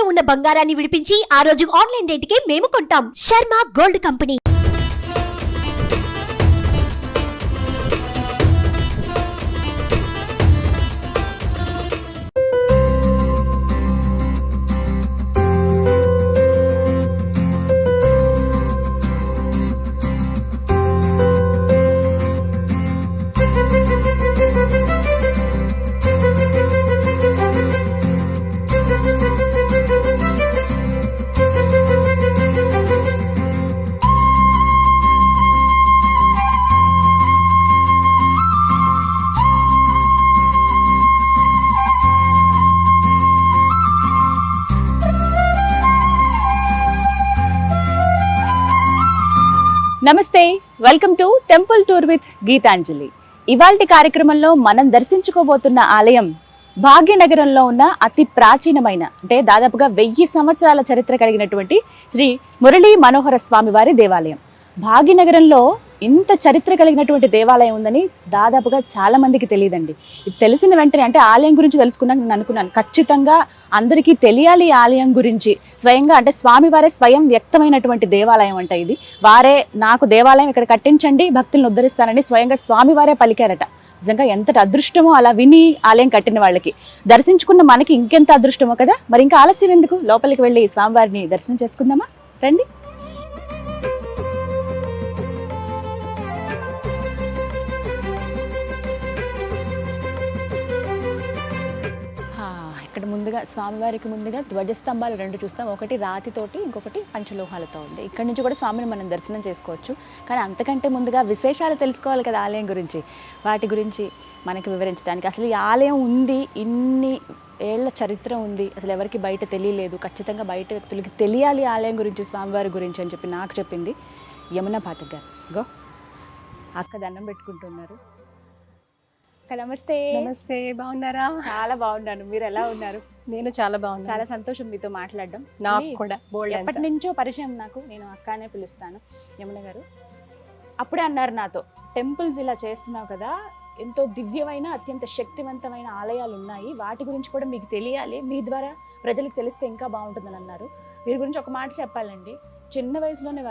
తాకట్టులో ఉన్న బంగారాన్ని విడిపించి ఆ రోజు ఆన్లైన్ రేటుకే మేము కొంటాం. Sharma gold company. నమస్తే, welcome to temple tour with Geetanjali. ఇవాల్టి కార్యక్రమంలో మనం దర్శించుకోబోతున్న ఆలయం భాగ్యనగరంలో ఉన్న అతి ప్రాచీనమైన అంటే దాదాపుగా 1000 సంవత్సరాల చరిత్ర కలిగినటువంటి శ్రీ మురళీ మనోహర స్వామి వారి దేవాలయం. భాగ్యనగరంలో ఇంత చరిత్ర కలిగినటువంటి దేవాలయం ఉందని దాదాపుగా చాలా మందికి తెలియదండి. ఇది తెలిసిన వెంటనే అంటే ఆలయం గురించి తెలుసుకున్నాక నేను అనుకున్నాను ఖచ్చితంగా అందరికీ తెలియాలి ఈ ఆలయం గురించి. స్వయంగా అంటే స్వామివారే స్వయం వ్యక్తమైనటువంటి దేవాలయం అంట ఇది. వారే నాకు దేవాలయం ఇక్కడ కట్టించండి, భక్తులను ఉద్ధరిస్తానని స్వయంగా స్వామివారే పలికారట. నిజంగా ఎంతటి అదృష్టమో అలా విని ఆలయం కట్టిన వాళ్ళకి. దర్శించుకున్న మనకి ఇంకెంత అదృష్టమో కదా. మరి ఇంకా ఆలస్యం ఎందుకు, లోపలికి వెళ్ళి స్వామివారిని దర్శనం చేసుకుందామా? రండి. ఇక్కడ ముందుగా స్వామివారికి ముందుగా ధ్వజస్తంభాలు 2 చూస్తాం. ఒకటి రాతితోటి, ఇంకొకటి పంచలోహాలతో ఉంది. ఇక్కడ నుంచి కూడా స్వామిని మనం దర్శనం చేసుకోవచ్చు. కానీ అంతకంటే ముందుగా విశేషాలు తెలుసుకోవాలి కదా ఆలయం గురించి. వాటి గురించి మనకి వివరించడానికి, అసలు ఈ ఆలయం ఉంది, ఇన్ని ఏళ్ల చరిత్ర ఉంది, అసలు ఎవరికి బయట తెలియలేదు, ఖచ్చితంగా బయట వ్యక్తులకి తెలియాలి ఆలయం గురించి, స్వామివారి గురించి అని చెప్పి నాకు చెప్పింది యమున పాఠక్ గారు. గో అక్క దండం పెట్టుకుంటున్నారు. నమస్తే. నమస్తే, బాగున్నారా? చాలా బాగున్నాను, మీరు ఎలా ఉన్నారు? నేను చాలా బాగున్నాను. చాలా సంతోషం మీతో మాట్లాడడం. నాకు కూడా ఎప్పటి నుంచో పరిచయం, నాకు నేను అక్కనే పిలుస్తాను. యమున గారు అప్పుడే అన్నారు నాతో, టెంపుల్స్ ఇలా చేస్తున్నావు కదా, ఎంతో దివ్యమైన అత్యంత శక్తివంతమైన ఆలయాలు ఉన్నాయి, వాటి గురించి కూడా మీకు తెలియాలి, మీ ద్వారా ప్రజలకు తెలిస్తే ఇంకా బాగుంటుందని అన్నారు. వీరి గురించి ఒక మాట చెప్పాలండి, చిన్న వయసులోనే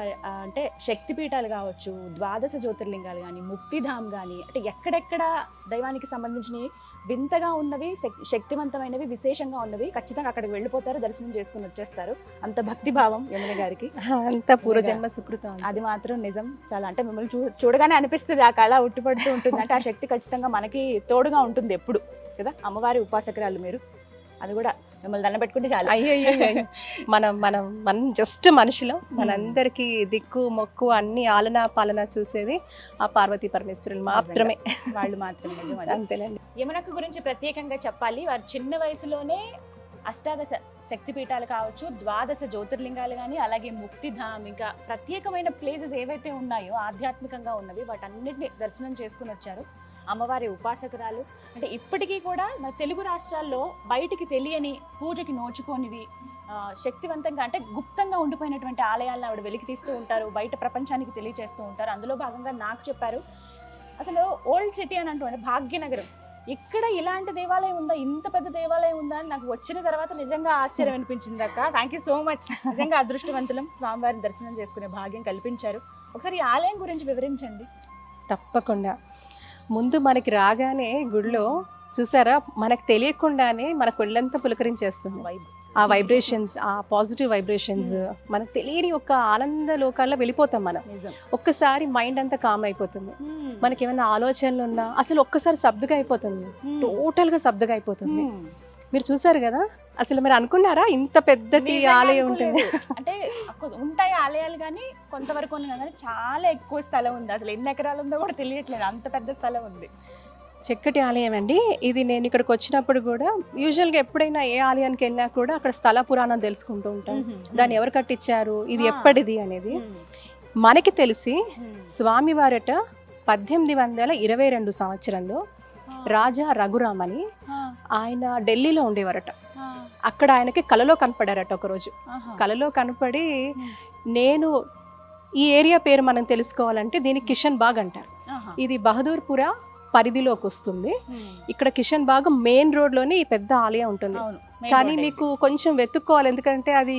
అంటే శక్తిపీఠాలు కావచ్చు, 12 జ్యోతిర్లింగాలు కానీ, ముక్తిధామ్ కానీ, అంటే ఎక్కడెక్కడ దైవానికి సంబంధించినవి వింతగా ఉన్నవి, శక్తివంతమైనవి, విశేషంగా ఉన్నవి, ఖచ్చితంగా అక్కడికి వెళ్ళిపోతారు, దర్శనం చేసుకుని వచ్చేస్తారు. అంత భక్తి భావం యమున గారికి, అంత పూర్వజన్మ సుకృతం. అది మాత్రం నిజం. చాలా అంటే మిమ్మల్ని చూడగానే అనిపిస్తుంది, ఆ కళ ఉట్టిపడుతూ ఉంటుంది. అంటే ఆ శక్తి ఖచ్చితంగా మనకి తోడుగా ఉంటుంది ఎప్పుడు కదా. అమ్మవారి ఉపాసకురాలు మీరు, అది కూడా మిమ్మల్ని దండం పెట్టుకుంటే చాలు. అయ్యో మనం జస్ట్ మనుషులం, మనందరికి దిక్కు మొక్కు అన్ని ఆలనా పాలన చూసేది ఆ పార్వతీ పరమేశ్వరులు మాత్రమే, వాళ్ళు మాత్రమే. అంతేనండి. యమునకు గురించి ప్రత్యేకంగా చెప్పాలి, వారు చిన్న వయసులోనే 18 శక్తిపీఠాలు కావచ్చు, 12 జ్యోతిర్లింగాలు కానీ, అలాగే ముక్తిధామ్, ఇంకా ప్రత్యేకమైన ప్లేసెస్ ఏవైతే ఉన్నాయో ఆధ్యాత్మికంగా ఉన్నవి వాటన్నిటిని దర్శనం చేసుకుని వచ్చారు. అమ్మవారి ఉపాసకురాలు. అంటే ఇప్పటికీ కూడా మన తెలుగు రాష్ట్రాల్లో బయటికి తెలియని, పూజకి నోచుకోనివి, శక్తివంతంగా అంటే గుప్తంగా ఉండిపోయినటువంటి ఆలయాలను ఆవిడ వెలికి తీస్తూ ఉంటారు, బయట ప్రపంచానికి తెలియజేస్తూ ఉంటారు. అందులో భాగంగా నాకు చెప్పారు, అసలు ఓల్డ్ సిటీ అని అంటూ భాగ్యనగరం, ఇక్కడ ఇలాంటి దేవాలయం ఉందా, ఇంత పెద్ద దేవాలయం ఉందా అని నాకు వచ్చిన తర్వాత నిజంగా ఆశ్చర్యం అనిపించింది అక్క. Thank you so much. నిజంగా అదృష్టవంతులం, స్వామివారిని దర్శనం చేసుకునే భాగ్యం కల్పించారు. ఒకసారి ఈ ఆలయం గురించి వివరించండి. తప్పకుండా. ముందు మనకి రాగానే గుడిలో చూసారా, మనకు తెలియకుండానే మన ఒళ్ళంతా పులకరించేస్తుంది. ఆ వైబ్రేషన్స్, ఆ పాజిటివ్ వైబ్రేషన్స్, మనకు తెలియని ఒక ఆనంద లోకాల్లో వెళ్ళిపోతాం మనం. ఒక్కసారి మైండ్ అంతా కామ్ అయిపోతుంది. మనకి ఏమైనా ఆలోచనలు ఉన్నా అసలు ఒక్కసారి సబ్దుగా అయిపోతుంది, టోటల్గా సబ్దుగా అయిపోతుంది. మీరు చూసారు కదా, అసలు మీరు అనుకున్నారా ఇంత పెద్దటి ఆలయం ఉంటుంది? అంటే ఉంటాయి ఆలయాలు కానీ కొంతవరకు కానీ చాలా ఎక్కువ స్థలం ఉంది, అసలు ఎన్ని ఎకరాలు ఉందో కూడా తెలియట్లేదు, అంత పెద్ద స్థలం ఉంది. చక్కటి ఆలయం అండి ఇది. నేను ఇక్కడికి వచ్చినప్పుడు కూడా యూజువల్గా ఎప్పుడైనా ఏ ఆలయానికి వెళ్ళినా కూడా అక్కడ స్థల పురాణం తెలుసుకుంటూ ఉంటాం, దాన్ని ఎవరు కట్టించారు, ఇది ఎప్పటిది అనేది. మనకి తెలిసి స్వామివారట 1822 సంవత్సరంలో రాజా రఘురామ్ అని ఆయన ఢిల్లీలో ఉండేవారట. అక్కడ ఆయనకి కలలో కనపడారట ఒకరోజు. కలలో కనపడి, నేను ఈ ఏరియా పేరు మనం తెలుసుకోవాలంటే దీనికి కిషన్ బాగ్ అంటారు, ఇది బహదూర్పుర పరిధిలోకి వస్తుంది. ఇక్కడ కిషన్ బాగ్ మెయిన్ రోడ్లోనే ఈ పెద్ద ఆలయం ఉంటుంది. కానీ మీకు కొంచెం వెతుక్కోవాలి, ఎందుకంటే అది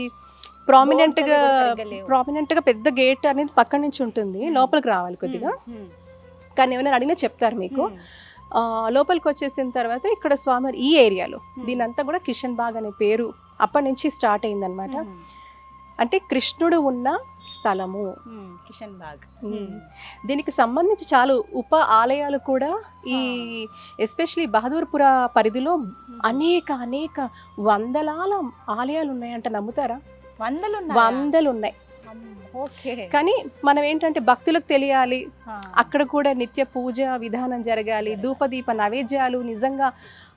ప్రామినెంట్గా పెద్ద గేట్ అనేది పక్క నుంచి ఉంటుంది, లోపలికి రావాలి కొద్దిగా. కానీ ఏమైనా అడిగినా చెప్తారు మీకు. లోపలికి వచ్చేసిన తర్వాత ఇక్కడ స్వామివారి ఈ ఏరియాలో దీనంతా కూడా కిషన్ బాగ్ అనే పేరు అప్పటి నుంచి స్టార్ట్ అయిందనమాట. అంటే కృష్ణుడు ఉన్న స్థలము కిషన్ బాగ్. దీనికి సంబంధించి చాలా ఉప ఆలయాలు కూడా ఈ ఎస్పెషలీ బహదూర్పుర పరిధిలో అనేక వందలాల ఆలయాలు ఉన్నాయంట. నమ్ముతారా? వందలు ఉన్నాయి. కానీ మనం ఏంటంటే భక్తులకు తెలియాలి, అక్కడ కూడా నిత్య పూజ విధానం జరగాలి, ధూపదీప నైవేద్యాలు, నిజంగా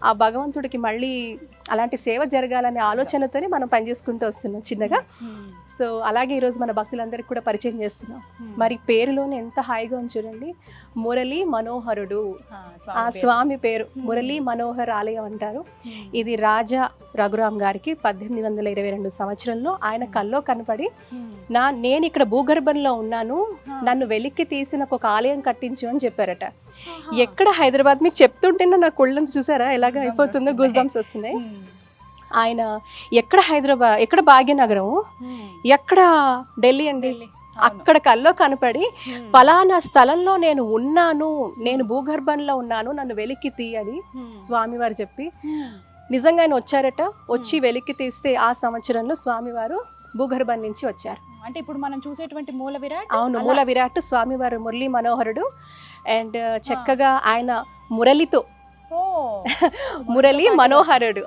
ఆ భగవంతుడికి మళ్ళీ అలాంటి సేవ జరగాలనే ఆలోచనతోనే మనం పనిచేసుకుంటూ వస్తున్నాం చిన్నగా. సో అలాగే ఈరోజు మన భక్తులందరికీ కూడా పరిచయం చేస్తున్నాం. మరి పేరులోనే ఎంత హాయిగా ఉంది చూడండి, మురళీ మనోహరుడు. ఆ స్వామి పేరు మురళీ మనోహర్ ఆలయం అంటారు. ఇది రాజా రఘురామ్ గారికి 1822 సంవత్సరంలో ఆయన కల్లో కనపడి, నేను ఇక్కడ భూగర్భంలో ఉన్నాను, నన్ను వెలిక్కి తీసిన ఒక ఆలయం కట్టించు అని చెప్పారట. ఎక్కడ హైదరాబాద్, మీకు చెప్తుంటేనే నా కొళ్ళంత చూసారా ఎలాగ అయిపోతుందో, గూస్ బంప్స్ వస్తున్నాయి. ఆయన ఎక్కడ హైదరాబాద్, ఎక్కడ భాగ్యనగరం, ఎక్కడ ఢిల్లీ అండి, అక్కడ కల్లో కనపడి పలానా స్థలంలో నేను ఉన్నాను, నేను భూగర్భంలో ఉన్నాను, నన్ను వెలిక్కి తీయని స్వామివారు చెప్పి నిజంగా ఆయన వచ్చారట. వచ్చి వెలిక్కి తీస్తే ఆ సంవత్సరంలో స్వామివారు భూగర్భం నుంచి వచ్చారు. అంటే ఇప్పుడు మనం చూసేటువంటి మూల విరాట్, అవును, మూల విరాట్ స్వామివారు మురళీ మనోహరుడు. అండ్ చక్కగా ఆయన మురళితో మురళీ మనోహరుడు,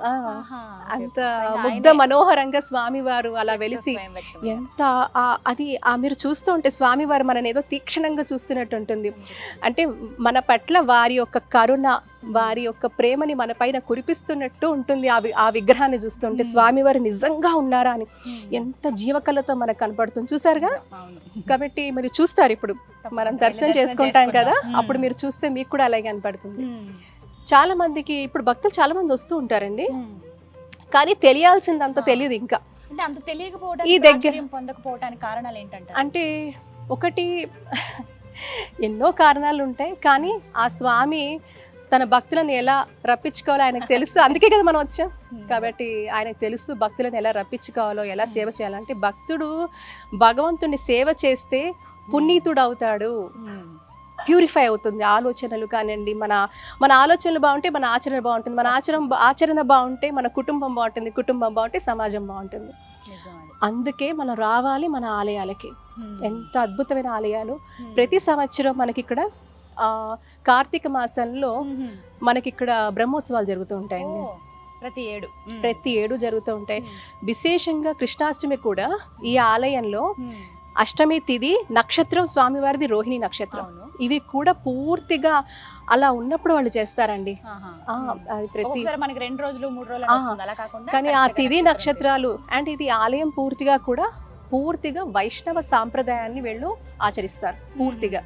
అంత ముగ్ధ మనోహరంగా స్వామివారు అలా వెలిసి ఎంత అది మీరు చూస్తూ ఉంటే స్వామివారు మనని ఏదో తీక్షణంగా చూస్తున్నట్టు ఉంటుంది. అంటే మన పట్ల వారి యొక్క కరుణ, వారి యొక్క ప్రేమని మన పైన కురిపిస్తున్నట్టు ఉంటుంది ఆ విగ్రహాన్ని చూస్తుంటే. స్వామివారు నిజంగా ఉన్నారా అని ఎంత జీవకళతో మనకు కనపడుతుంది, చూసారుగా. కాబట్టి మీరు చూస్తారు, ఇప్పుడు మనం దర్శనం చేసుకుంటాం కదా, అప్పుడు మీరు చూస్తే మీకు కూడా అలాగే కనపడుతుంది. చాలా మందికి ఇప్పుడు భక్తులు చాలా మంది వస్తూ ఉంటారండి, కానీ తెలియాల్సిందంత తెలియదు. ఇంకా అంత తెలియకపోవడం, ఈ దగ్గర పొందకపోవడానికి కారణాలు ఏంటంటే, అంటే ఒకటి ఎన్నో కారణాలు ఉంటాయి, కానీ ఆ స్వామి తన భక్తులను ఎలా రప్పించుకోవాలో ఆయనకు తెలుసు. అందుకే కదా మనం వచ్చాం. కాబట్టి ఆయనకు తెలుసు భక్తులను ఎలా రప్పించుకోవాలో, ఎలా సేవ చేయాలంటే. భక్తుడు భగవంతుని సేవ చేస్తే పునీతుడు అవుతాడు, ప్యూరిఫై అవుతుంది ఆలోచనలు కానివ్వండి. మన ఆలోచనలు బాగుంటే మన ఆచరణ బాగుంటుంది, మన ఆచరణ బాగుంటే మన కుటుంబం బాగుంటుంది, కుటుంబం బాగుంటే సమాజం బాగుంటుంది. అందుకే మనం రావాలి మన ఆలయాలకి. ఎంత అద్భుతమైన ఆలయాలు. ప్రతి సంవత్సరం మనకి ఇక్కడ కార్తీక మాసంలో మనకి ఇక్కడ బ్రహ్మోత్సవాలు జరుగుతూ ఉంటాయండి. ప్రతి ఏడు జరుగుతూ ఉంటాయి. విశేషంగా కృష్ణాష్టమి కూడా ఈ ఆలయంలో అష్టమి తిథి నక్షత్రం స్వామివారిది రోహిణి నక్షత్రం. ఇవి కూడా పూర్తిగా అలా ఉన్నప్పుడు వాళ్ళు చేస్తారండి. ప్రతి మనకి 2 రోజులు 3 రోజులు, కానీ ఆ తిథి నక్షత్రాలు. అండ్ ఇది ఆలయం పూర్తిగా వైష్ణవ సాంప్రదాయాన్ని వీళ్ళు ఆచరిస్తారు పూర్తిగా.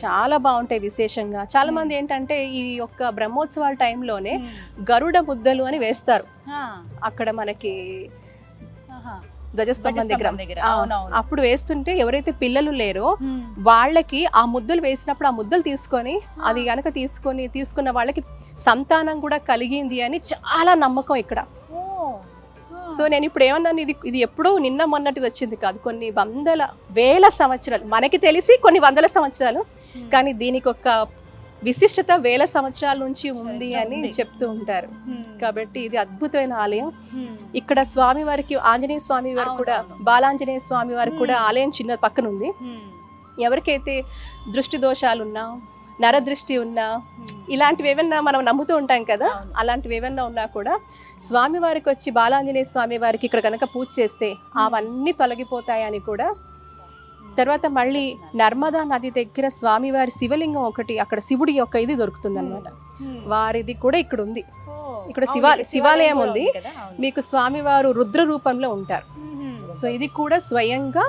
చాలా బాగుంటాయి. విశేషంగా చాలా మంది ఏంటంటే ఈ యొక్క బ్రహ్మోత్సవాల టైంలోనే గరుడ ముద్దలు అని వేస్తారు అక్కడ మనకి ధ్వజస్తంభం దగ్గర. అప్పుడు వేస్తుంటే ఎవరైతే పిల్లలు లేరో వాళ్ళకి ఆ ముద్దలు వేసినప్పుడు ఆ ముద్దలు తీసుకొని అది కనుక తీసుకున్న వాళ్ళకి సంతానం కూడా కలిగింది అని చాలా నమ్మకం ఇక్కడ. సో నేను ఇప్పుడు ఏమన్నాను, ఇది ఎప్పుడో నిన్న మొన్నటిది వచ్చింది కాదు, కొన్ని వేల సంవత్సరాలు, మనకి తెలిసి కొన్ని వందల సంవత్సరాలు, కానీ దీనికి ఒక విశిష్టత వేల సంవత్సరాల నుంచి ఉంది అని చెప్తూ ఉంటారు. కాబట్టి ఇది అద్భుతమైన ఆలయం. ఇక్కడ స్వామివారికి, ఆంజనేయ స్వామి వారు కూడా, బాలాంజనేయ స్వామి వారికి కూడా ఆలయం చిన్న పక్కన ఉంది. ఎవరికైతే దృష్టి దోషాలున్నా, నరదృష్టి ఉన్నా, ఇలాంటివి ఏమన్నా మనం నమ్ముతూ ఉంటాం కదా, అలాంటివి ఏమన్నా ఉన్నా కూడా స్వామివారికి వచ్చి బాలాంజనేయ స్వామి వారికి ఇక్కడ కనుక పూజ చేస్తే అవన్నీ తొలగిపోతాయని కూడా. తర్వాత మళ్ళీ నర్మదా నది దగ్గర స్వామివారి శివలింగం ఒకటి, అక్కడ శివుడి యొక్క ఇది దొరుకుతుంది అనమాట. వారిది కూడా ఇక్కడ ఉంది. ఇక్కడ శివాలయం ఉంది. మీకు స్వామివారు రుద్ర రూపంలో ఉంటారు. సో ఇది కూడా స్వయంగా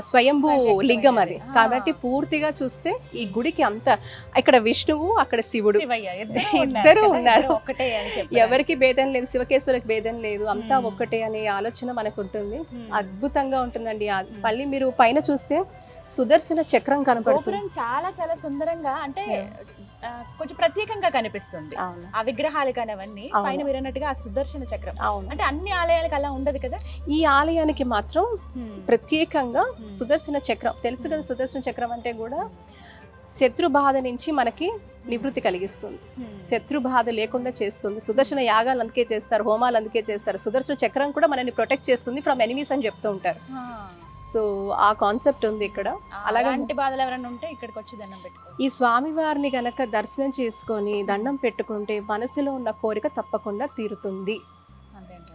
స్వయంభూ స్వయంభూ లింగం అది. అది. కాబట్టి పూర్తిగా చూస్తే ఈ గుడికి అంత ఇక్కడ విష్ణువు అక్కడ శివుడు శివయ్య ఇద్దరు ఉన్నారు. ఒకటే అని చెప్పారు. ఎవరికి భేదం లేదు, శివకేశ్వరికి భేదం లేదు, అంతా ఒక్కటే అనే ఆలోచన మనకు ఉంటుంది. అద్భుతంగా ఉంటుందండి. మళ్ళీ మీరు పైన చూస్తే సుదర్శన చక్రం కనపడుతుంది. గోపురం చాలా చాలా సుందరంగా అంటే కొంచెం ప్రత్యేకంగా కనిపిస్తుంది. అవును ఆ విగ్రహాలు కానివన్నీ అవును. పైన మీరు అన్నట్టుగా ఆ సుదర్శన చక్రం అవును. అంటే అన్ని ఆలయాలకు అలా ఉండదు కదా. ఈ ఆలయానికి మాత్రం ప్రత్యేకంగా సుదర్శన చక్రం తెలుసు కదా. సుదర్శన చక్రం అంటే కూడా శత్రు బాధ నుంచి మనకి నివృత్తి కలిగిస్తుంది, శత్రు బాధ లేకుండా చేస్తుంది. సుదర్శన యాగాలు అందుకే చేస్తారు, హోమాలు అందుకే చేస్తారు. సుదర్శన చక్రం కూడా మనల్ని ప్రొటెక్ట్ చేస్తుంది ఫ్రమ్ ఎనిమీస్ అని చెప్తూ ఉంటారు. సో ఆ కాన్సెప్ట్ ఉంది ఇక్కడ. అలాగే అలాంటి బాధలు ఎవరైనా ఉంటే ఇక్కడికి వచ్చి దండం పెట్టుకో. ఈ స్వామివారిని గనక దర్శనం చేసుకొని దండం పెట్టుకుంటే మనసులో ఉన్న కోరిక తప్పకుండా తీరుతుంది.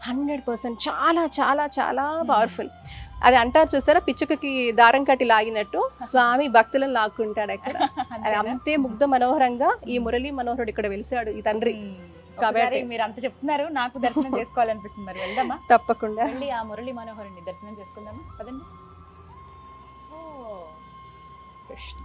100%. చాలా చాలా చాలా పవర్ఫుల్. అది అంటారు చూసారా, పిచ్చుకకి దారం కట్టి లాగినట్టు స్వామి భక్తులను లాక్కుంటాడు అక్కడ. అది అంతే ముగ్ధ మనోహరంగా ఈ మురళీ మనోహరుడు ఇక్కడ వెలిసాడు, ఈ తండ్రి. కాబట్టి మీరు అంత చెప్తున్నారు, నాకు దర్శనం చేసుకోవాలనిపిస్తుంది. మరి వెళ్దామా? తప్పకుండా వెళ్ళి ఆ మురళీ మనోహరుని దర్శనం చేసుకుందామా? పదండి. ఓ కృష్ణ.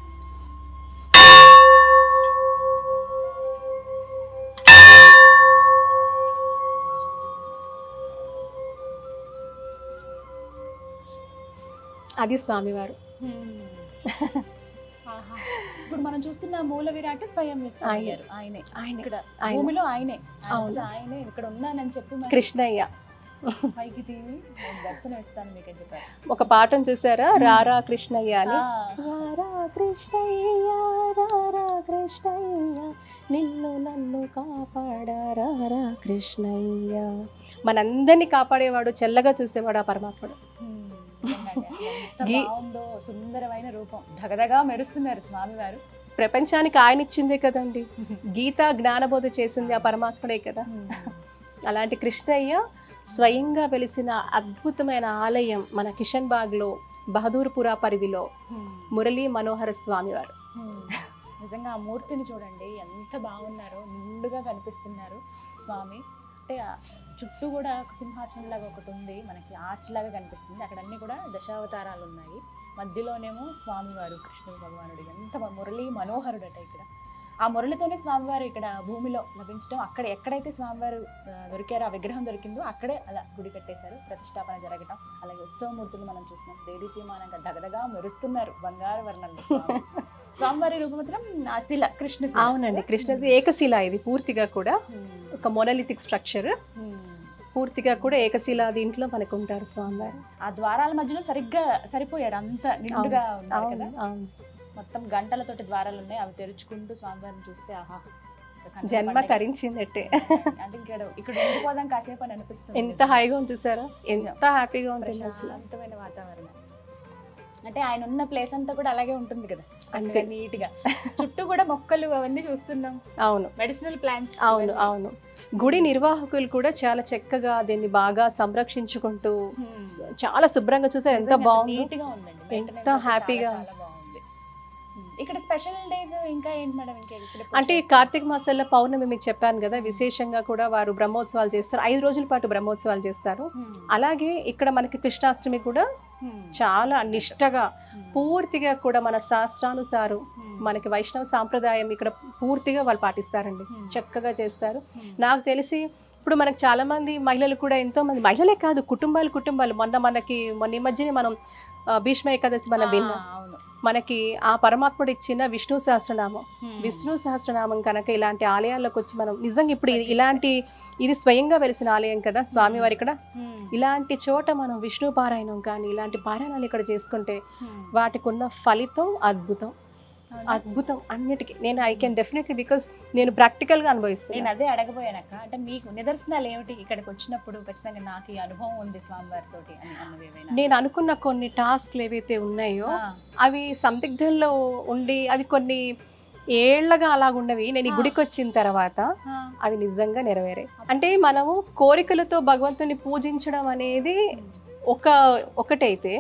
అది స్వామివారు. ఆహా. ఇప్పుడు మనం చూస్తున్న మూల విరాట్ స్వయం వ్యక్తం అయ్యారు. ఆయనే ఇక్కడ ఆయన. భూమిలో ఆయనే. అవును. ఆయనే ఇక్కడ ఉన్నానని చెప్పి మరి కృష్ణయ్య పైకి తీవి నేను దర్శనం ఇస్తాను మీకు అని చెప్పారు. ఒక పాఠం చూసారా, రారా కృష్ణయ్య అని. ఆ. రారా కృష్ణయ్య రారా కృష్ణయ్య నిన్ను నన్ను కాపాడా రారా కృష్ణయ్య. మనందరినీ కాపాడేవాడు, చల్లగా చూసేవాడు ఆ పరమాత్ముడు. నిజంగానే. ఎంత బాగుందో, సుందరమైన రూపం, ధగధగా మెరుస్తున్నారు స్వామివారు. ప్రపంచానికి ఆయన ఇచ్చిందే కదండి, గీత జ్ఞానబోధ చేసింది ఆ పరమాత్ముడే కదా. అలాంటి కృష్ణయ్య స్వయంగా వెలిసిన అద్భుతమైన ఆలయం మన కిషన్ బాగ్లో బహదూర్పురా పరిధిలో మురళీ మనోహర స్వామివారు. నిజంగా ఆ మూర్తిని చూడండి, ఎంత బాగున్నారో, నిండుగా కనిపిస్తున్నారు స్వామి. అంటే చుట్టూ కూడా ఒక సింహాసనం లాగా ఒకటి ఉంది, మనకి ఆర్చ్ లాగా కనిపిస్తుంది. అక్కడ అన్ని కూడా దశావతారాలు ఉన్నాయి. మధ్యలోనేమో స్వామివారు కృష్ణ భగవానుడు. ఎంత మురళీ మనోహరుడట ఇక్కడ. ఆ మురళితోనే స్వామివారు ఇక్కడ భూమిలో లభించడం, అక్కడ ఎక్కడైతే స్వామివారు దొరికారో, ఆ విగ్రహం దొరికిందో అక్కడే అలా గుడి కట్టేశారు, ప్రతిష్టాపన జరగటం. అలాగే ఉత్సవమూర్తులు మనం చూస్తున్నాం, దేదీప్యమానంగా దగదగా మెరుస్తున్నారు బంగారు వర్ణంలో. స్వామివారి రూపం మాత్రం ఆ శిల, కృష్ణ. అవునండి, కృష్ణ ఏకశిల. ఇది పూర్తిగా కూడా ఒక మొనలిథిక్ స్ట్రక్చర్, పూర్తిగా కూడా ఏకశిల. దీంట్లో మనకు ఉంటారు స్వామివారు. ఆ ద్వారాల మధ్యలో సరిగ్గా సరిపోయారు, అంత నిండుగా ఉన్నారు కదా. మొత్తం గంటలతోటి ద్వారాలు ఉన్నాయి, అవి తెరుచుకుంటూ స్వామివారిని చూస్తే ఆహా, జన్మ తరించిందట్టే. అంటే ఇక్కడ ఉండిపోదాం కాసేపు అని అనిపిస్తుంది. ఎంత హాయిగా ఉంది చూసారా, ఎంత హ్యాపీగా ఉంటుంది అసలు. శాంతమైన వాతావరణం. అంటే ఆయన ఉన్న ప్లేస్ అంతా కూడా అలాగే ఉంటుంది కదా, అంతే నీట్ గా. చుట్టూ కూడా మొక్కలు అవన్నీ చూస్తున్నాం. అవును, మెడిసినల్ ప్లాంట్స్. అవును అవును. గుడి నిర్వాహకులు కూడా చాలా చక్కగా దీన్ని బాగా సంరక్షించుకుంటూ చాలా శుభ్రంగా చూసారు. ఎంత బాగుంది, నీట్ గా ఉందండి, ఎంత హ్యాపీగా. ఇక్కడ స్పెషల్ డేస్ ఇంకా ఏంటి మేడం? అంటే కార్తీక మాసంలో పౌర్ణమి మీకు చెప్పాను కదా, విశేషంగా కూడా వారు బ్రహ్మోత్సవాలు చేస్తారు. 5 రోజుల పాటు బ్రహ్మోత్సవాలు చేస్తారు. అలాగే ఇక్కడ మనకి కృష్ణాష్టమి కూడా చాలా నిష్టగా పూర్తిగా కూడా మన శాస్త్రానుసారం మనకి వైష్ణవ సాంప్రదాయం ఇక్కడ పూర్తిగా వాళ్ళు పాటిస్తారండి, చక్కగా చేస్తారు. నాకు తెలిసి ఇప్పుడు మనకు చాలా మంది మహిళలు కూడా, ఎంతో మంది మహిళలే కాదు, కుటుంబాలు మొన్న ఈ మధ్యనే మనం భీష్మ ఏకాదశి మనం విన్నాం. మనకి ఆ పరమాత్ముడు ఇచ్చిన విష్ణు సహస్రనామం, విష్ణు సహస్రనామం కనుక ఇలాంటి ఆలయాల్లోకి వచ్చి మనం నిజంగా ఇప్పుడు ఇది స్వయంగా వెలిసిన ఆలయం కదా స్వామివారి. ఇక్కడ ఇలాంటి చోట మనం విష్ణు పారాయణం కానీ ఇలాంటి పారాయణాలు ఇక్కడ చేసుకుంటే వాటికి ఉన్న ఫలితం అద్భుతం, అద్భుతం అన్నిటికీ. నేను ఐ కెన్ డెఫినెట్లీ, బికాస్ నేను ప్రాక్టికల్గా అనుభవిస్తాను. నేను అదే అడగబోయానక్క, అంటే మీకు నిదర్శనాలు ఏమిటి ఇక్కడికి వచ్చినప్పుడు ఖచ్చితంగా నాకు ఈ అనుభవం ఉంది స్వామివారితో అని అన్నది ఏమైనా? నేను అనుకున్న కొన్ని టాస్క్లు ఏవైతే ఉన్నాయో అవి సందిగ్ధంలో ఉండి అవి కొన్ని ఏళ్లగా అలాగున్నవి నేను ఈ గుడికి వచ్చిన తర్వాత అవి నిజంగా నెరవేరాయి. అంటే మనము కోరికలతో భగవంతుని పూజించడం అనేది ఒకటైతే,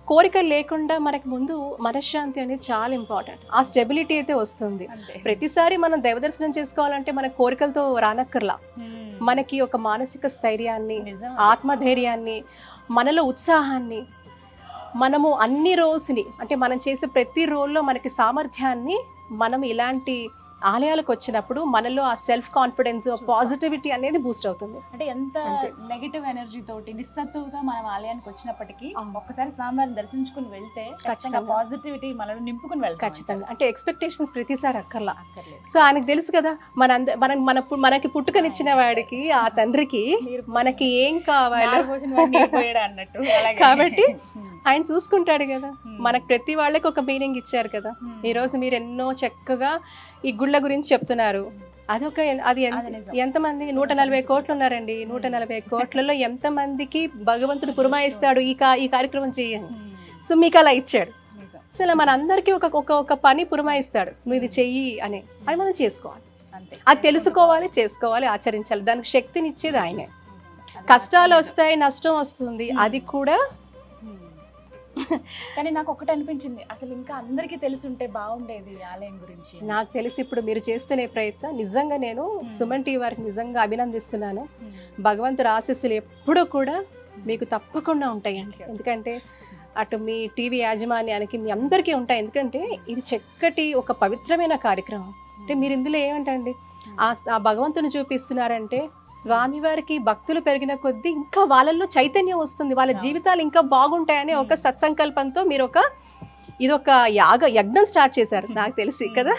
కోరికలు లేకుండా మనకి ముందు మనశ్శాంతి అనేది చాలా ఇంపార్టెంట్. ఆ స్టెబిలిటీ అయితే వస్తుంది. ప్రతిసారి మనం దైవ దర్శనం చేసుకోవాలంటే మన కోరికలతో రానక్కర్లా, మనకి ఒక మానసిక స్థైర్యాన్ని, ఆత్మధైర్యాన్ని, మనలో ఉత్సాహాన్ని, మనము అన్ని రోల్స్ని అంటే మనం చేసే ప్రతి రోల్లో మనకి సామర్థ్యాన్ని మనం ఇలాంటి ఆలయాలకు వచ్చినప్పుడు మనలో ఆ సెల్ఫ్ కాన్ఫిడెన్స్ పాజిటివిటీ అనేది బూస్ట్ అవుతుంది. అంటే ఎంత అంతే. నెగిటివ్ ఎనర్జీ తోటి నిస్సత్తుగా మనం ఆలయానికి వచ్చినప్పటికీ అవును. ఒక్కసారి స్వామివారిని దర్శించుకుని వెళ్తే ఖచ్చితంగా ఖచ్చితంగా. పాజిటివిటీ మనల్ని నింపుకుని వెళ్తాం. ఖచ్చితంగా అంటే ఎక్స్పెక్టేషన్స్ ప్రతిసారి అక్కర్లా. అక్కర్లేదు. సో ఆయనకు తెలుసు కదా మనకి పుట్టుకనిచ్చిన వాడికి ఆ తండ్రికి మనకి ఏం కావాలో నాలుగు పోసిన వాడు నీరు పోయాడు అన్నట్టు అలాగే. కాబట్టి ఆయన చూసుకుంటాడు కదా. Hmm. మనకు ప్రతి వాళ్ళకి ఒక మీనింగ్ ఇచ్చారు కదా. Hmm. ఈ రోజు మీరు ఎన్నో చక్కగా ఈ గుళ్ళ గురించి చెప్తున్నారు. అది అది నిజం. ఎంతమంది 140 కోట్లు ఉన్నారండి. 140 కోట్లలో ఎంతమందికి భగవంతుడు పురమాయిస్తాడు ఈ కార్యక్రమం చేయండి. Hmm. సో మీకు అలా ఇచ్చాడు. నిజం. సో ఇలా మన అందరికీ ఒక పని పురమాయిస్తాడు, నువ్వు ఇది చెయ్యి అని. అది మనం చేసుకోవాలి, అంతే. అది తెలుసుకోవాలి, చేసుకోవాలి, ఆచరించాలి. దానికి శక్తిని ఇచ్చేది ఆయనే. కష్టాలు వస్తాయి, నష్టం వస్తుంది, అది కూడా. కానీ నాకు ఒకటి అనిపించింది, అసలు ఇంకా అందరికీ తెలిసి ఉంటే బాగుండేది ఈ ఆలయం గురించి. నాకు తెలిసి ఇప్పుడు మీరు చేస్తున్న ప్రయత్నం నిజంగా నేను సుమన్ టీవీ వారికి నిజంగా అభినందిస్తున్నాను. భగవంతుడు ఆశీస్సులు ఎప్పుడూ కూడా మీకు తప్పకుండా ఉంటాయండి. ఎందుకంటే అటు మీ టీవీ యాజమాన్యానికి మీ అందరికీ ఉంటాయి. ఎందుకంటే ఇది చక్కటి ఒక పవిత్రమైన కార్యక్రమం. అంటే మీరు ఇందులో ఏమంటండి ఆ భగవంతుని చూపిస్తున్నారంటే స్వామివారికి భక్తులు పెరిగిన కొద్దీ ఇంకా వాళ్ళల్లో చైతన్యం వస్తుంది, వాళ్ళ జీవితాలు ఇంకా బాగుంటాయని ఒక సత్సంకల్పంతో మీరు ఇదొక యజ్ఞం స్టార్ట్ చేశారు నాకు తెలిసి కదా.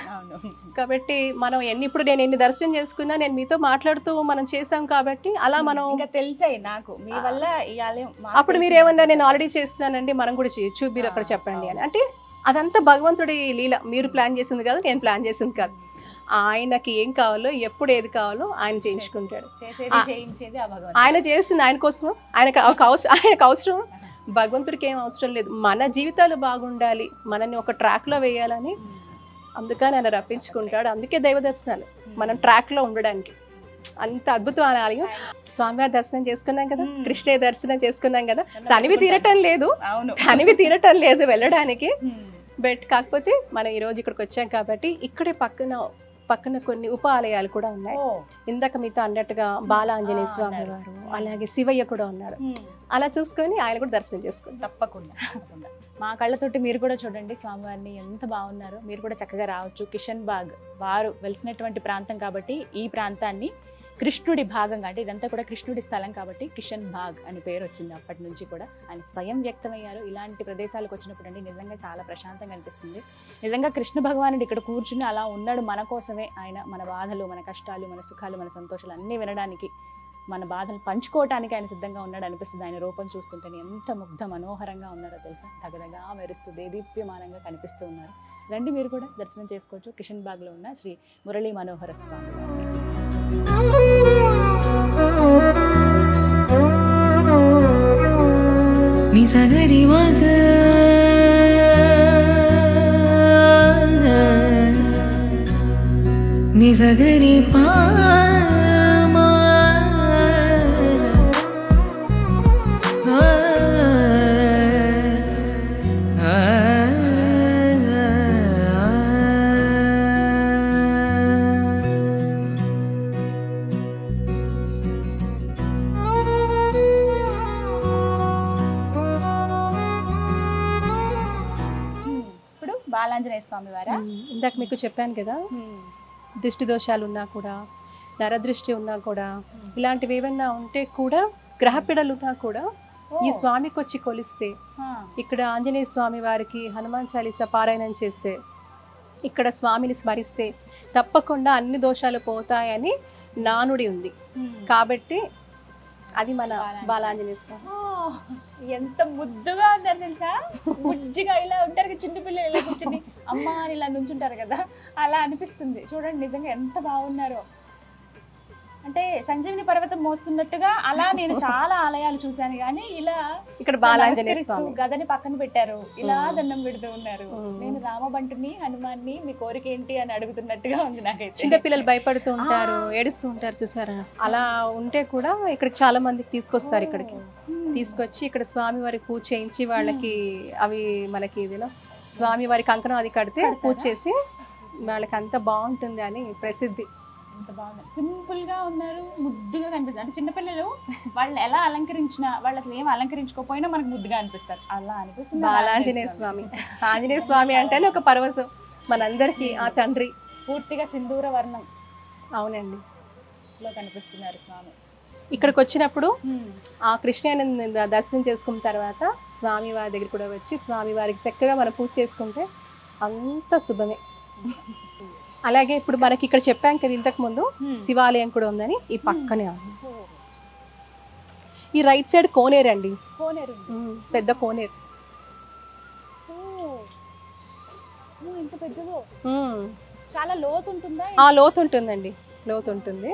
కాబట్టి మనం ఇప్పుడు నేను ఎన్ని దర్శనం చేసుకున్నా, నేను మీతో మాట్లాడుతూ మనం చేసాం కాబట్టి అలా మనం ఇంకా తెలిసాయి నాకు మీ వల్ల ఈ ఆలయం. అప్పుడు మీరు ఏమన్నా నేను ఆల్రెడీ చేస్తున్నానండి, మనం కూడా చేయొచ్చు, మీరు అక్కడ చెప్పండి అని. అంటే అదంతా భగవంతుడి లీల. మీరు ప్లాన్ చేసింది కాదు, నేను ప్లాన్ చేసింది కాదు. ఆయనకి ఏం కావాలో ఎప్పుడు ఏది కావాలో ఆయన చేయించుకుంటాడు. ఆయన చేసింది ఆయన కోసం, ఆయనకు అవసరం. భగవంతుడికి ఏం అవసరం లేదు, మన జీవితాలు బాగుండాలి, మనల్ని ఒక ట్రాక్లో వేయాలని. అందుకని ఆయన రప్పించుకుంటాడు. అందుకే దైవ దర్శనాలు మనం ట్రాక్లో ఉండడానికి. అంత అద్భుతమైన ఆలయం. స్వామివారి దర్శనం చేసుకున్నాం కదా, కృష్ణయ్య దర్శనం చేసుకున్నాం కదా. తనివి తీరటం లేదు వెళ్ళడానికి. బట్ కాకపోతే మనం ఈరోజు ఇక్కడికి వచ్చాం కాబట్టి ఇక్కడే పక్కన కొన్ని ఉప ఆలయాలు కూడా ఉన్నాయి. ఇందాక మీతో అన్నట్టుగా బాలాంజనేయ స్వామి వారు, అలాగే శివయ్య కూడా ఉన్నారు. అలా చూసుకొని ఆయన కూడా దర్శనం చేసుకుని తప్పకుండా మా కళ్ళతోటి మీరు కూడా చూడండి స్వామివారిని, ఎంత బాగున్నారు. మీరు కూడా చక్కగా రావచ్చు. కిషన్ బాగ్ వారు వెలిసినటువంటి ప్రాంతం కాబట్టి ఈ ప్రాంతాన్ని కృష్ణుడి భాగంగా, అంటే ఇదంతా కూడా కృష్ణుడి స్థలం కాబట్టి కిషన్ బాగ్ అని పేరు వచ్చింది. అప్పటి నుంచి కూడా ఆయన స్వయం వ్యక్తమయ్యారు. ఇలాంటి ప్రదేశాలకు వచ్చినప్పుడు అండి నిజంగా చాలా ప్రశాంతంగా అనిపిస్తుంది. నిజంగా కృష్ణ భగవానుడు ఇక్కడ కూర్చుని అలా ఉన్నాడు మన కోసమే. ఆయన మన బాధలు, మన కష్టాలు, మన సుఖాలు, మన సంతోషాలు అన్నీ వినడానికి, మన బాధలు పంచుకోవటానికి ఆయన సిద్ధంగా ఉన్నాడు అనిపిస్తుంది. ఆయన రూపం చూస్తుంటేనే ఎంత ముగ్ధ మనోహరంగా ఉన్నారో తెలుసా. దగదగా మెరుస్తూ దేదీప్యమానంగా కనిపిస్తూ ఉన్నారు. రండి మీరు కూడా దర్శనం చేసుకోవచ్చు. కిషన్ బాగ్లో ఉన్న శ్రీ మురళీ మనోహర స్వామి. నిసగరి మగ నిసగరి పా బాలాంజనేయ స్వామి వారా? ఇందాక మీకు చెప్పాను కదా, దృష్టి దోషాలు ఉన్నా కూడా, నరదృష్టి ఉన్నా కూడా, ఇలాంటివి ఏమైనా ఉంటే కూడా, గ్రహపిడలు ఉన్నా కూడా ఈ స్వామికి వచ్చి కొలిస్తే, ఇక్కడ ఆంజనేయ స్వామి వారికి హనుమాన్ చాలీసా పారాయణం చేస్తే, ఇక్కడ స్వామిని స్మరిస్తే తప్పకుండా అన్ని దోషాలు పోతాయని నానుడి ఉంది. కాబట్టి అది మన బాలాంజనేయ స్వామి. ఎంత ముద్దుగా ఉంటారు తెలుసా, బుజ్జిగా ఇలా ఉంటారు చిన్న పిల్లలు ఇలా కూర్చుని అమ్మ అని ఇలా నుంచుంటారు కదా, అలా అనిపిస్తుంది. చూడండి నిజంగా ఎంత బాగున్నారో. అంటే సంజీవిని పర్వతం మోస్తున్నట్టుగా అలా నేను చాలా ఆలయాలు చూశాను, కానీ ఇలా ఇక్కడ బాలాంజనేయ స్వామి గదని పక్కన పెట్టారు, ఇలా దండం పెడుతూ ఉన్నారు. నేను రామబంటుని, హనుమాన్ని మీ కోరిక ఏంటి అని అడుగుతున్నట్టుగా ఉంది నాకైతే. చిన్న పిల్లలు భయపడుతూ ఉంటారు, ఏడుస్తూ ఉంటారు చూసారా. అలా ఉంటే కూడా ఇక్కడికి చాలా మందికి తీసుకొస్తారు. ఇక్కడికి తీసుకొచ్చి ఇక్కడ స్వామి వారికి పూజ చేయించి వాళ్ళకి అవి మనకి ఇదిలో స్వామి వారికి కంకణం అది కడితే పూజ చేసి వాళ్ళకి అంత బాగుంటుంది అని ప్రసిద్ధి. ఎంత బాగుంది, సింపుల్ గా ఉన్నారు, ముద్దుగా కనిపిస్తారు. అంటే చిన్నపిల్లలు వాళ్ళని ఎలా అలంకరించినా, వాళ్ళు అసలు ఏం అలంకరించుకోకపోయినా మనకు ముద్దుగా అనిపిస్తారు. అలా అనిపిస్తుంది బాలాంజనేయ స్వామి. ఆంజనేయ స్వామి అంటేనే ఒక పరవశం మనందరికీ. ఆ తండ్రి పూర్తిగా సింధూర వర్ణం అవునండి లో కనిపిస్తున్నారు స్వామి. ఇక్కడికి వచ్చినప్పుడు ఆ కృష్ణయ్యని దర్శనం చేసుకున్న తర్వాత స్వామి వారి దగ్గర కూడా వచ్చి స్వామి వారికి చక్కగా మనం పూజ చేసుకుంటే అంత శుభమే. అలాగే ఇప్పుడు మనకి ఇక్కడ చెప్పాం కదా ఇంతకు ముందు శివాలయం కూడా ఉందని, ఈ పక్కనే ఉంది. ఈ రైట్ సైడ్ కోనేరు అండి, కోనేరు, పెద్ద కోనేరు. ఎంత పెద్దదో, చాలా లోతు ఉంటుందా? ఆ లోతు ఉంటుందండి, లోతు ఉంటుంది.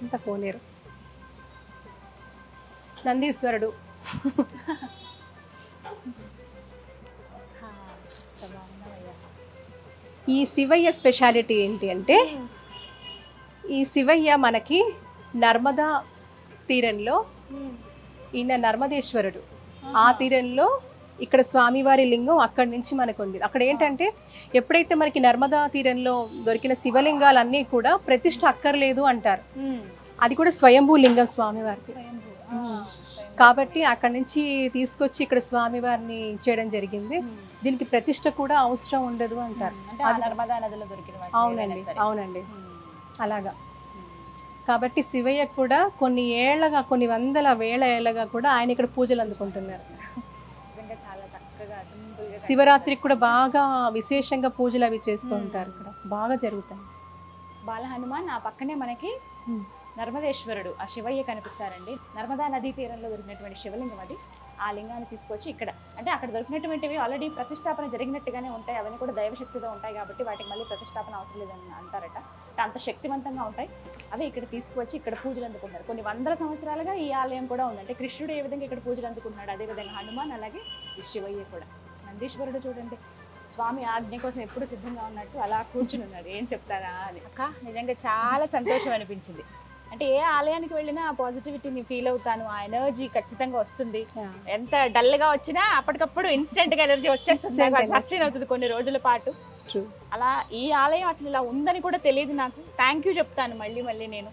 ఇంత కోనేరు. నందీశ్వరుడు. ఈ శివయ్య స్పెషాలిటీ ఏంటి అంటే, ఈ శివయ్య మనకి నర్మదా తీరంలో, ఈయన నర్మదేశ్వరుడు. ఆ తీరంలో ఇక్కడ స్వామివారి లింగం అక్కడి నుంచి మనకు ఉంది. అక్కడ ఏంటంటే ఎప్పుడైతే మనకి నర్మదా తీరంలో దొరికిన శివలింగాలన్నీ కూడా ప్రతిష్ఠ అక్కర్లేదు అంటారు. అది కూడా స్వయంభూ లింగం స్వామివారికి. కాబట్టి అక్కడి నుంచి తీసుకొచ్చి ఇక్కడ స్వామివారిని చేయడం జరిగింది. దీనికి ప్రతిష్ఠ కూడా అవసరం ఉండదు అంటారు. నర్మదా నదిలో దొరికిన. అవునండి, అవునండి, అలాగా. కాబట్టి శివయ్య కూడా కొన్ని ఏళ్ళగా, కొన్ని వందల వేల ఏళ్ళగా కూడా ఆయన ఇక్కడ పూజలు అందుకుంటున్నారు. చాలా చక్కగా సింపుల్గా. శివరాత్రికి కూడా బాగా విశేషంగా పూజలు అవి చేస్తూ ఉంటారు, ఇక్కడ బాగా జరుగుతాయి. బాల హనుమాన్ ఆ పక్కనే మనకి నర్మదేశ్వరుడు, ఆ శివయ్య కనిపిస్తారండి. నర్మదా నదీ తీరంలో దొరికినటువంటి శివలింగం అది. ఆ లింగాన్ని తీసుకొచ్చి ఇక్కడ, అంటే అక్కడ దొరికినటువంటివి ఆల్రెడీ ప్రతిష్టాపన జరిగినట్టుగానే ఉంటాయి, అవన్నీ కూడా దైవశక్తితో ఉంటాయి కాబట్టి వాటికి మళ్ళీ ప్రతిష్టాపన అవసరం లేదని అంటారట. అంత శక్తివంతంగా ఉంటాయి. అవి ఇక్కడ తీసుకువచ్చి ఇక్కడ పూజలు అందుకుంటారు. కొన్ని వందల సంవత్సరాలుగా ఈ ఆలయం కూడా ఉంది. అంటే కృష్ణుడు ఏ విధంగా ఇక్కడ పూజలు అందుకుంటున్నాడు, అదేవిధంగా హనుమాన్, అలాగే ఈ శివయ్య కూడా. నందీశ్వరుడు చూడండి, స్వామి ఆజ్ఞ కోసం ఎప్పుడు సిద్ధంగా ఉన్నట్టు అలా కూర్చుని ఉన్నాడు. ఏం చెప్తారా అని. అక్క నిజంగా చాలా సంతోషం అనిపించింది. అంటే ఏ ఆలయానికి వెళ్ళినా ఆ పాజిటివిటీని ఫీల్ అవుతాను, ఆ ఎనర్జీ ఖచ్చితంగా వస్తుంది. ఎంత డల్ గా వచ్చినా అప్పటికప్పుడు ఇన్స్టెంట్ గా ఎనర్జీ వచ్చేస్తుంది, సస్టైన్ అవుతుంది కొన్ని రోజుల పాటు. అలా ఈ ఆలయం అసలు ఇలా ఉందని కూడా తెలియదు నాకు. థ్యాంక్ యూ చెప్తాను మళ్ళీ మళ్ళీ నేను.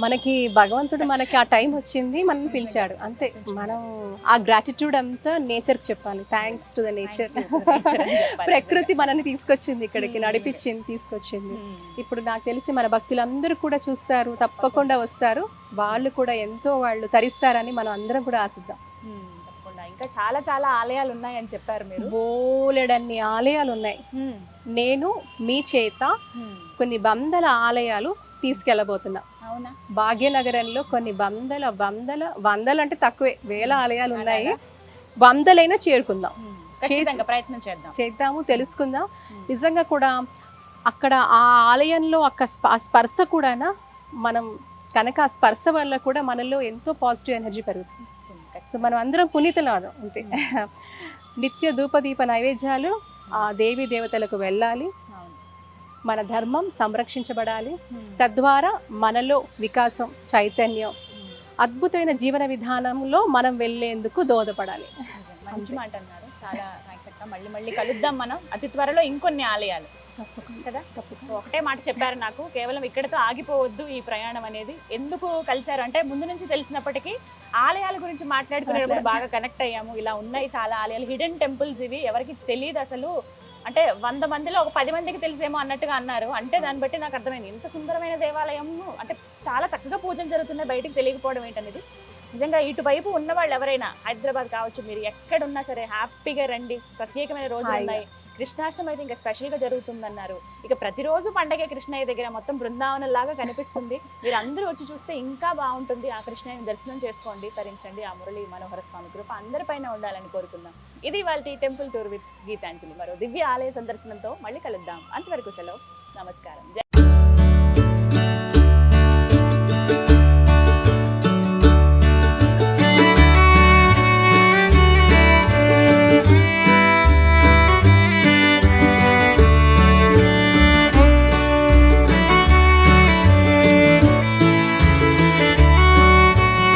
మనకి భగవంతుడు మనకి ఆ టైం వచ్చింది, మనం పిలిచాడు అంతే. మనం ఆ గ్రాటిట్యూడ్ అంతా నేచర్కి చెప్పాలి. Thanks to the nature. ప్రకృతి మనల్ని తీసుకొచ్చింది ఇక్కడికి, నడిపించింది, తీసుకొచ్చింది. ఇప్పుడు నాకు తెలిసి మన భక్తులందరూ కూడా చూస్తారు, తప్పకుండా వస్తారు. వాళ్ళు కూడా ఎంతో వాళ్ళు తరిస్తారని మనం అందరం కూడా ఆశిద్దాం. ఇంకా చాలా చాలా ఆలయాలు ఉన్నాయని చెప్పారు మీరు. బోలెడన్ని ఆలయాలు ఉన్నాయి. నేను మీ చేత కొన్ని వందల ఆలయాలు తీసుకెళ్ళబోతున్నా. అవునా? భాగ్యనగరంలో కొన్ని వందలు అంటే తక్కువే, వేల ఆలయాలు ఉన్నాయి. వందలైనా చేరుకుందాం, ప్రయత్నం చేద్దాము, తెలుసుకుందాం. నిజంగా కూడా అక్కడ ఆ ఆలయంలో స్పర్శ కూడా మనం కనుక ఆ స్పర్శ వల్ల కూడా మనలో ఎంతో పాజిటివ్ ఎనర్జీ పెరుగుతుంది. సో మనం అందరం పునీతులాగా అంతే. నిత్య ధూపదీప నైవేద్యాలు ఆ దేవీ దేవతలకు వెళ్ళాలి. మన ధర్మం సంరక్షించబడాలి. తద్వారా మనలో వికాసం, చైతన్యం, అద్భుతమైన జీవన విధానంలో మనం వెళ్ళేందుకు దోహదపడాలి. మంచి మాట అన్నారు, చాలా థాంక్స్ అక్క. మళ్ళీ మళ్ళీ కలుద్దాం మనం అతి త్వరలో ఇంకొన్ని ఆలయాలు కదా. ఒకటే మాట చెప్పారు నాకు, కేవలం ఇక్కడతో ఆగిపోవద్దు ఈ ప్రయాణం అనేది. ఎందుకు కలిశారు అంటే ముందు నుంచి తెలిసినప్పటికీ ఆలయాల గురించి మాట్లాడుకునేటప్పుడు బాగా కనెక్ట్ అయ్యాము. ఇలా ఉన్నాయి చాలా ఆలయాలు, హిడెన్ టెంపుల్స్, ఇవి ఎవరికి తెలియదు అసలు. అంటే 100 మందిలో ఒక 10 మందికి తెలిసేమో అన్నట్టుగా అన్నారు. అంటే దాన్ని బట్టి నాకు అర్థమైంది, ఇంత సుందరమైన దేవాలయం, అంటే చాలా చక్కగా పూజలు జరుగుతున్నాయి, బయటికి తెలియకపోవడం ఏంటనేది. నిజంగా ఇటువైపు ఉన్న వాళ్ళు ఎవరైనా హైదరాబాద్ కావచ్చు, మీరు ఎక్కడున్నా సరే హ్యాపీగా రండి. ప్రత్యేకమైన రోజులు ఉన్నాయి. కృష్ణాష్టమి అయితే ఇంకా స్పెషల్గా జరుగుతుందన్నారు. ఇక ప్రతిరోజు పండగే కృష్ణయ్య దగ్గర, మొత్తం బృందావనం లాగా కనిపిస్తుంది. మీరు అందరూ వచ్చి చూస్తే ఇంకా బాగుంటుంది. ఆ కృష్ణయ్యని దర్శనం చేసుకోండి, తరించండి. ఆ మురళీ మనోహర స్వామి కృప అందరిపైన ఉండాలని కోరుకుందాం. ఇది ఇవాల్టి టెంపుల్ టూర్ విత్ గీతాంజలి. మరో దివ్య ఆలయ సందర్శనంతో మళ్ళీ కలుద్దాం. అంతవరకు సెలవు, నమస్కారం.